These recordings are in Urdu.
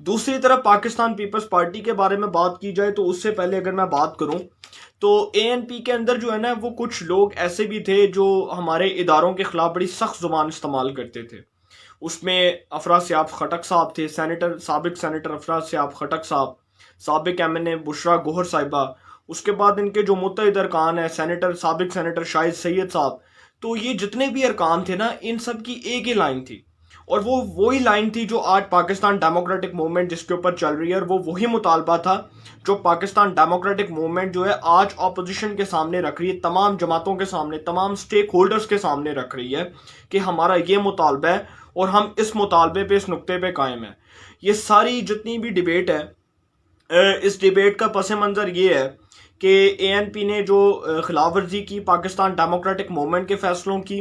دوسری طرف پاکستان پیپلز پارٹی کے بارے میں بات کی جائے تو اس سے پہلے اگر میں بات کروں تو اے این پی کے اندر جو ہے نا وہ کچھ لوگ ایسے بھی تھے جو ہمارے اداروں کے خلاف بڑی سخت زبان استعمال کرتے تھے. اس میں افراز سیاب خٹک صاحب تھے، سابق سینیٹر افراز سیاب خٹک صاحب، سابق ایم این اے بشرا گوہر صاحبہ، اس کے بعد ان کے جو متحد ارکان ہیں سابق سینیٹر شاہد سید صاحب. تو یہ جتنے بھی ارکان تھے نا ان سب کی ایک ہی لائن تھی، اور وہ وہی لائن تھی جو آج پاکستان ڈیموکریٹک موومنٹ جس کے اوپر چل رہی ہے، اور وہ وہی مطالبہ تھا جو پاکستان ڈیموکریٹک موومنٹ جو ہے آج اپوزیشن کے سامنے رکھ رہی ہے، تمام جماعتوں کے سامنے، تمام سٹیک ہولڈرز کے سامنے رکھ رہی ہے کہ ہمارا یہ مطالبہ ہے اور ہم اس مطالبے پہ، اس نقطے پہ قائم ہیں. یہ ساری جتنی بھی ڈیبیٹ ہے، اس ڈیبیٹ کا پس منظر یہ ہے کہ اے این پی نے جو خلاف ورزی کی پاکستان ڈیموکریٹک موومنٹ کے فیصلوں کی،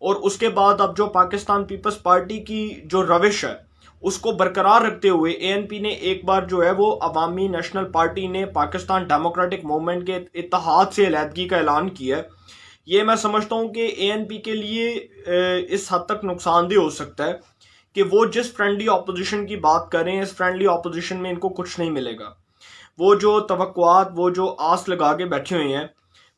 اور اس کے بعد اب جو پاکستان پیپلز پارٹی کی جو روش ہے اس کو برقرار رکھتے ہوئے اے این پی نے ایک بار جو ہے وہ عوامی نیشنل پارٹی نے پاکستان ڈیموکریٹک موومنٹ کے اتحاد سے علیحدگی کا اعلان کیا ہے. یہ میں سمجھتا ہوں کہ اے این پی کے لیے اس حد تک نقصان دہ ہو سکتا ہے کہ وہ جس فرینڈلی اپوزیشن کی بات کر رہے ہیں، اس فرینڈلی اپوزیشن میں ان کو کچھ نہیں ملے گا. وہ جو توقعات، وہ جو آس لگا کے بیٹھے ہوئے ہیں،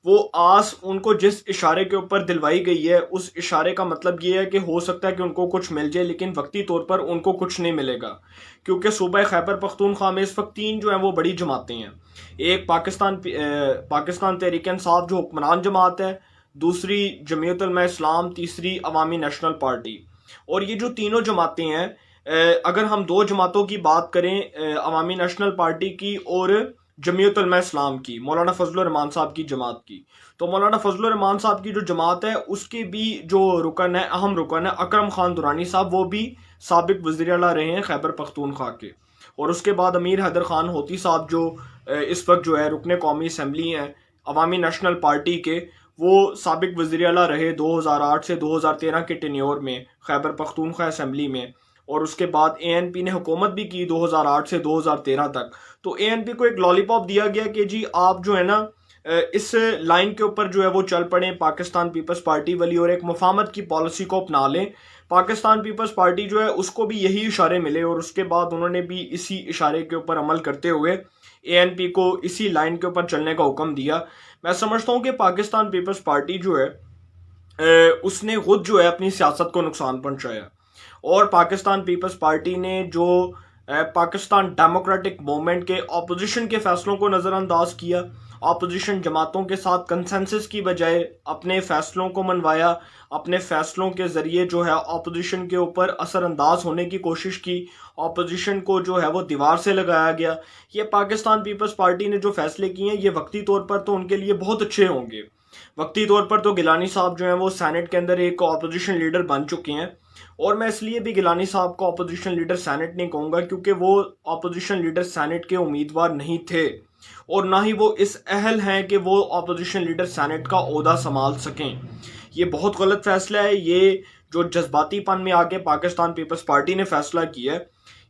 وہ آس ان کو جس اشارے کے اوپر دلوائی گئی ہے، اس اشارے کا مطلب یہ ہے کہ ہو سکتا ہے کہ ان کو کچھ مل جائے، لیکن وقتی طور پر ان کو کچھ نہیں ملے گا. کیونکہ صوبہ خیبر پختونخوا میں اس وقت 3 جو ہیں وہ بڑی جماعتیں ہیں. ایک پاکستان تحریک انصاف جو حکمران جماعت ہے، دوسری جمعیت علماء اسلام، تیسری عوامی نیشنل پارٹی. اور یہ جو تینوں جماعتیں ہیں، اگر ہم 2 جماعتوں کی بات کریں، عوامی نیشنل پارٹی کی اور جمعیت علماء اسلام کی، مولانا فضل الرحمان صاحب کی جماعت کی، تو مولانا فضل الرحمان صاحب کی جو جماعت ہے اس کے بھی جو رکن ہے، اہم رکن ہے اکرم خان درانی صاحب، وہ بھی سابق وزیر اعلیٰ رہے ہیں خیبر پختونخوا کے. اور اس کے بعد امیر حیدر خان ہوتی صاحب جو اس وقت جو ہے رکن قومی اسمبلی ہیں عوامی نیشنل پارٹی کے، وہ سابق وزیر اعلیٰ رہے 2008 سے 2013 کے ٹینیور میں خیبر پختونخوا اسمبلی میں. اور اس کے بعد اے این پی نے حکومت بھی کی 2008 سے 2013 تک. تو اے این پی کو ایک لالی پاپ دیا گیا کہ جی آپ جو ہے نا اس لائن کے اوپر جو ہے وہ چل پڑیں پاکستان پیپلز پارٹی والی، اور ایک مفاہمت کی پالیسی کو اپنا لیں. پاکستان پیپلز پارٹی جو ہے اس کو بھی یہی اشارے ملے، اور اس کے بعد انہوں نے بھی اسی اشارے کے اوپر عمل کرتے ہوئے اے این پی کو اسی لائن کے اوپر چلنے کا حکم دیا. میں سمجھتا ہوں کہ پاکستان پیپلز پارٹی جو ہے اس نے خود جو ہے اپنی سیاست کو نقصان پہنچایا، اور پاکستان پیپلز پارٹی نے جو پاکستان ڈیموکریٹک موومنٹ کے اپوزیشن کے فیصلوں کو نظر انداز کیا، اپوزیشن جماعتوں کے ساتھ کنسنسس کی بجائے اپنے فیصلوں کو منوایا، اپنے فیصلوں کے ذریعے جو ہے اپوزیشن کے اوپر اثر انداز ہونے کی کوشش کی، اپوزیشن کو جو ہے وہ دیوار سے لگایا گیا. یہ پاکستان پیپلز پارٹی نے جو فیصلے کیے ہیں یہ وقتی طور پر تو ان کے لیے بہت اچھے ہوں گے. وقتی طور پر تو گیلانی صاحب جو ہیں وہ سینٹ کے اندر ایک اپوزیشن لیڈر بن چکے ہیں، اور میں اس لیے بھی گیلانی صاحب کو اپوزیشن لیڈر سینٹ نہیں کہوں گا کیونکہ وہ اپوزیشن لیڈر سینٹ کے امیدوار نہیں تھے، اور نہ ہی وہ اس اہل ہیں کہ وہ اپوزیشن لیڈر سینٹ کا عہدہ سنبھال سکیں. یہ بہت غلط فیصلہ ہے. یہ جو جذباتی پن میں آگے پاکستان پیپلز پارٹی نے فیصلہ کیا ہے،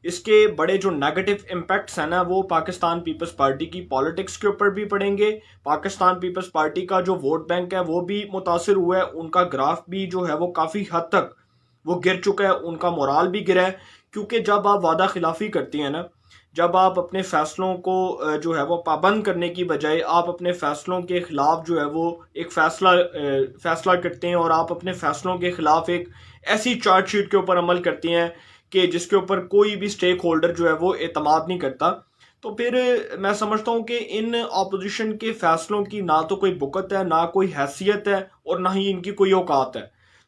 اس کے بڑے جو نیگیٹو امپیکٹس ہیں نا وہ پاکستان پیپلز پارٹی کی پالیٹکس کے اوپر بھی پڑیں گے. پاکستان پیپلز پارٹی کا جو ووٹ بینک ہے وہ بھی متاثر ہوا ہے، ان کا گراف بھی جو ہے وہ کافی حد تک وہ گر چکا ہے، ان کا مورال بھی گرا ہے. کیونکہ جب آپ وعدہ خلافی کرتے ہیں نا، جب آپ اپنے فیصلوں کو جو ہے وہ پابند کرنے کی بجائے آپ اپنے فیصلوں کے خلاف جو ہے وہ ایک فیصلہ کرتے ہیں، اور آپ اپنے فیصلوں کے خلاف ایک ایسی چارج شیٹ کے اوپر عمل کرتے ہیں کہ جس کے اوپر کوئی بھی سٹیک ہولڈر جو ہے وہ اعتماد نہیں کرتا، تو پھر میں سمجھتا ہوں کہ ان اپوزیشن کے فیصلوں کی نہ تو کوئی بکت ہے، نہ کوئی حیثیت ہے، اور نہ ہی ان کی کوئی اوقات ہے.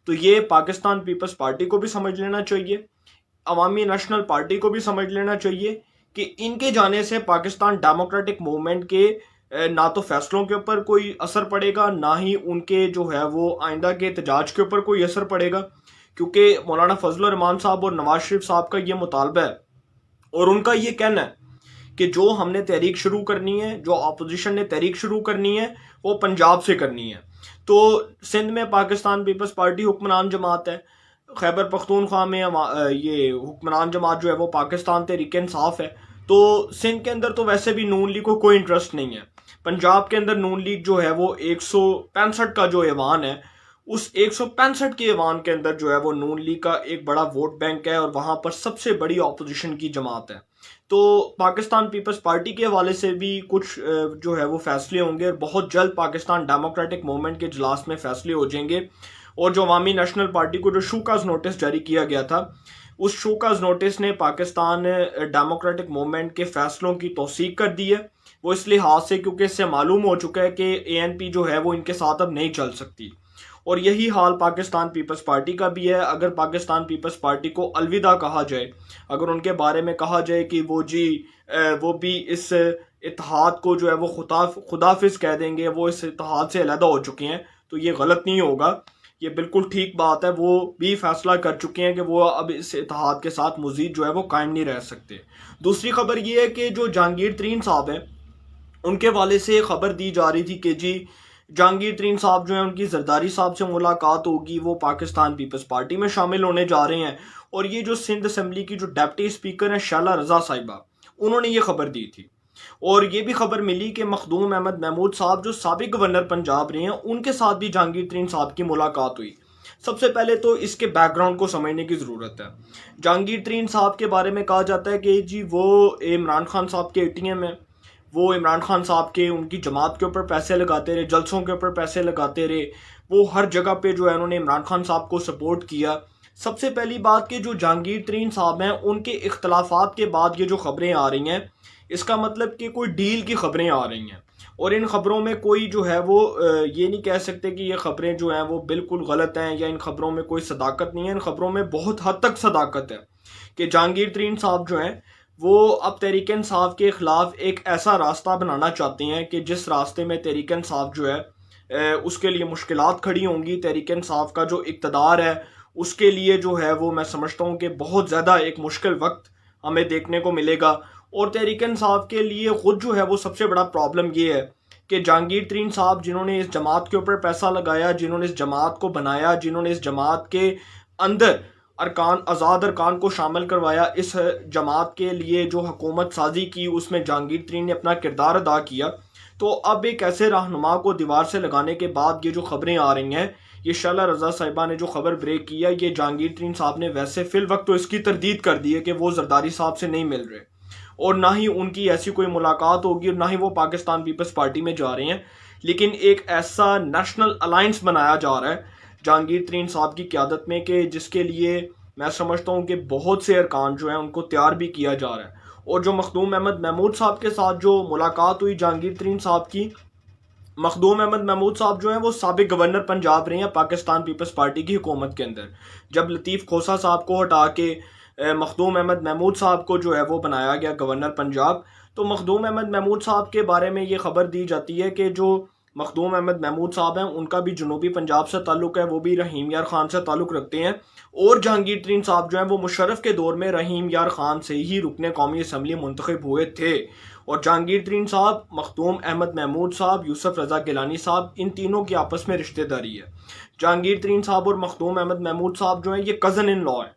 تو یہ پاکستان پیپلز پارٹی کو بھی سمجھ لینا چاہیے، عوامی نیشنل پارٹی کو بھی سمجھ لینا چاہیے کہ ان کے جانے سے پاکستان ڈیموکریٹک موومنٹ کے نہ تو فیصلوں کے اوپر کوئی اثر پڑے گا، نہ ہی ان کے جو ہے وہ آئندہ کے احتجاج کے اوپر کوئی اثر پڑے گا. کیونکہ مولانا فضل الرحمان صاحب اور نواز شریف صاحب کا یہ مطالبہ ہے، اور ان کا یہ کہنا ہے کہ جو ہم نے تحریک شروع کرنی ہے، جو اپوزیشن نے تحریک شروع کرنی ہے، وہ پنجاب سے کرنی ہے. تو سندھ میں پاکستان پیپلز پارٹی حکمران جماعت ہے، خیبر پختونخوا میں یہ حکمران جماعت جو ہے وہ پاکستان تحریک انصاف ہے. تو سندھ کے اندر تو ویسے بھی نون لیگ کو کوئی انٹرسٹ نہیں ہے. پنجاب کے اندر نون لیگ جو ہے وہ 165 کا جو ایوان ہے، اس 165 کے ایوان کے اندر جو ہے وہ نون لیگ کا ایک بڑا ووٹ بینک ہے، اور وہاں پر سب سے بڑی اپوزیشن کی جماعت ہے. تو پاکستان پیپلز پارٹی کے حوالے سے بھی کچھ جو ہے وہ فیصلے ہوں گے، اور بہت جلد پاکستان ڈیموکریٹک موومنٹ کے اجلاس میں فیصلے ہو جائیں گے. اور جو عوامی نیشنل پارٹی کو جو شوکاز نوٹس جاری کیا گیا تھا، اس شوکاز نوٹس نے پاکستان ڈیموکریٹک موومنٹ کے فیصلوں کی توثیق کر دی ہے. وہ اس لحاظ سے کیونکہ اس سے معلوم ہو چکا ہے کہ ANP جو ہے وہ ان کے ساتھ اب نہیں چل سکتی. اور یہی حال پاکستان پیپلز پارٹی کا بھی ہے. اگر پاکستان پیپلز پارٹی کو الوداع کہا جائے، اگر ان کے بارے میں کہا جائے کہ وہ بھی اس اتحاد کو جو ہے وہ خدافظ کہہ دیں گے، وہ اس اتحاد سے علیحدہ ہو چکے ہیں، تو یہ غلط نہیں ہوگا، یہ بالکل ٹھیک بات ہے. وہ بھی فیصلہ کر چکے ہیں کہ وہ اب اس اتحاد کے ساتھ مزید جو ہے وہ قائم نہیں رہ سکتے. دوسری خبر یہ ہے کہ جو جہانگیر ترین صاحب ہیں، ان کے والے سے خبر دی جا رہی تھی کہ جہانگیر ترین صاحب جو ہیں ان کی زرداری صاحب سے ملاقات ہوگی، وہ پاکستان پیپلز پارٹی میں شامل ہونے جا رہے ہیں. اور یہ جو سندھ اسمبلی کی جو ڈپٹی اسپیکر ہیں شیلا رضا صاحبہ، انہوں نے یہ خبر دی تھی. اور یہ بھی خبر ملی کہ مخدوم احمد محمود صاحب جو سابق گورنر پنجاب رہے ہیں، ان کے ساتھ بھی جہانگیر ترین صاحب کی ملاقات ہوئی. سب سے پہلے تو اس کے بیک گراؤنڈ کو سمجھنے کی ضرورت ہے. جہانگیر ترین صاحب کے بارے میں کہا جاتا ہے کہ وہ عمران خان صاحب کے ATM ہیں، وہ عمران خان صاحب کے ان کی جماعت کے اوپر پیسے لگاتے رہے، جلسوں کے اوپر پیسے لگاتے رہے، وہ ہر جگہ پہ جو ہے انہوں نے عمران خان صاحب کو سپورٹ کیا. سب سے پہلی بات کہ جو جہانگیر ترین صاحب ہیں، ان کے اختلافات کے بعد یہ جو خبریں آ رہی ہیں، اس کا مطلب کہ کوئی ڈیل کی خبریں آ رہی ہیں. اور ان خبروں میں کوئی جو ہے وہ یہ نہیں کہہ سکتے کہ یہ خبریں جو ہیں وہ بالکل غلط ہیں، یا ان خبروں میں کوئی صداقت نہیں ہے. ان خبروں میں بہت حد تک صداقت ہے کہ جہانگیر ترین صاحب جو ہیں وہ اب تحریک انصاف کے خلاف ایک ایسا راستہ بنانا چاہتے ہیں کہ جس راستے میں تحریک انصاف جو ہے اس کے لیے مشکلات کھڑی ہوں گی. تحریک انصاف کا جو اقتدار ہے اس کے لیے جو ہے وہ میں سمجھتا ہوں کہ بہت زیادہ ایک مشکل وقت ہمیں دیکھنے کو ملے گا. اور تحریک انصاف کے لیے خود جو ہے وہ سب سے بڑا پرابلم یہ ہے کہ جہانگیر ترین صاحب جنہوں نے اس جماعت کے اوپر پیسہ لگایا، جنہوں نے اس جماعت کو بنایا، جنہوں نے اس جماعت کے اندر آزاد ارکان کو شامل کروایا، اس جماعت کے لیے جو حکومت سازی کی اس میں جہانگیر ترین نے اپنا کردار ادا کیا. تو اب ایک ایسے رہنما کو دیوار سے لگانے کے بعد یہ جو خبریں آ رہی ہیں، یہ شیلا رضا صاحبہ نے جو خبر بریک کیا، یہ جہانگیر ترین صاحب نے ویسے فی الوقت تو اس کی تردید کر دی ہے کہ وہ زرداری صاحب سے نہیں مل رہے، اور نہ ہی ان کی ایسی کوئی ملاقات ہوگی، اور نہ ہی وہ پاکستان پیپلز پارٹی میں جا رہے ہیں. لیکن ایک ایسا نیشنل الائنس بنایا جا رہا ہے جہانگیر ترین صاحب کی قیادت میں کہ جس کے لیے میں سمجھتا ہوں کہ بہت سے ارکان جو ہیں ان کو تیار بھی کیا جا رہا ہے. اور جو مخدوم احمد محمود صاحب کے ساتھ جو ملاقات ہوئی جہانگیر ترین صاحب کی، مخدوم احمد محمود صاحب جو ہیں وہ سابق گورنر پنجاب رہے ہیں پاکستان پیپلز پارٹی کی حکومت کے اندر. جب لطیف کھوسہ صاحب کو ہٹا کے مخدوم احمد محمود صاحب کو جو ہے وہ بنایا گیا گورنر پنجاب، تو مخدوم احمد محمود صاحب کے بارے میں یہ خبر دی جاتی ہے کہ جو مخدوم احمد محمود صاحب ہیں ان کا بھی جنوبی پنجاب سے تعلق ہے، وہ بھی رحیم یار خان سے تعلق رکھتے ہیں. اور جہانگیر ترین صاحب جو ہیں وہ مشرف کے دور میں رحیم یار خان سے ہی رکن قومی اسمبلی منتخب ہوئے تھے. اور جہانگیر ترین صاحب، مخدوم احمد محمود صاحب، یوسف رضا گیلانی صاحب، ان تینوں کی آپس میں رشتہ داری ہے. جہانگیر ترین صاحب اور مخدوم احمد محمود صاحب جو ہیں یہ کزن ان لا ہیں.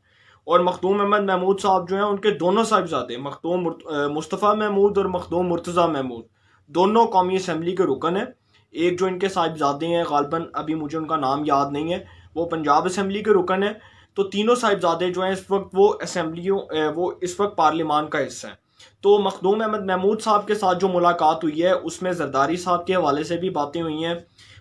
اور مخدوم احمد محمود صاحب جو ہیں ان کے دونوں صاحبزادے مخدوم مصطفیٰ محمود اور مخدوم مرتضیٰ محمود دونوں قومی اسمبلی کے رکن ہیں. ایک جو ان کے صاحبزادے ہیں، غالباً ابھی مجھے ان کا نام یاد نہیں ہے، وہ پنجاب اسمبلی کے رکن ہیں. تو تینوں صاحبزادے جو ہیں اس وقت وہ اس وقت پارلیمان کا حصہ ہیں. تو مخدوم احمد محمود صاحب کے ساتھ جو ملاقات ہوئی ہے اس میں زرداری صاحب کے حوالے سے بھی باتیں ہوئی ہیں.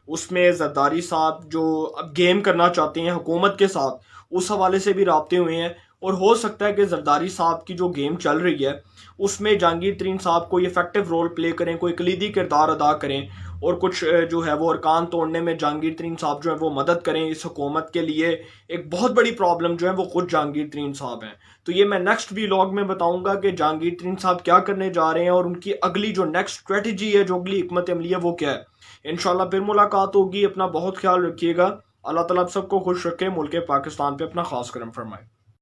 اس میں زرداری صاحب جو اب گیم کرنا چاہتے ہیں حکومت کے ساتھ، اس حوالے سے بھی رابطے ہوئے ہیں. اور ہو سکتا ہے کہ زرداری صاحب کی جو گیم چل رہی ہے اس میں جہانگیر ترین صاحب کوئی ایفیکٹو رول پلے کریں، کوئی کلیدی کردار ادا کریں، اور کچھ جو ہے وہ ارکان توڑنے میں جہانگیر ترین صاحب جو ہے وہ مدد کریں. اس حکومت کے لیے ایک بہت بڑی پرابلم جو ہے وہ خود جہانگیر ترین صاحب ہیں. تو یہ میں نیکسٹ ویلاگ میں بتاؤں گا کہ جہانگیر ترین صاحب کیا کرنے جا رہے ہیں، اور ان کی اگلی جو نیکسٹ اسٹریٹجی ہے، جو اگلی حکمت عملی ہے، وہ کیا ہے. انشاءاللہ پھر ملاقات ہوگی. اپنا بہت خیال رکھیے گا. اللہ تعالیٰ آپ سب کو خوش رکھے، ملک پاکستان پہ اپنا خاص کرم فرمائے.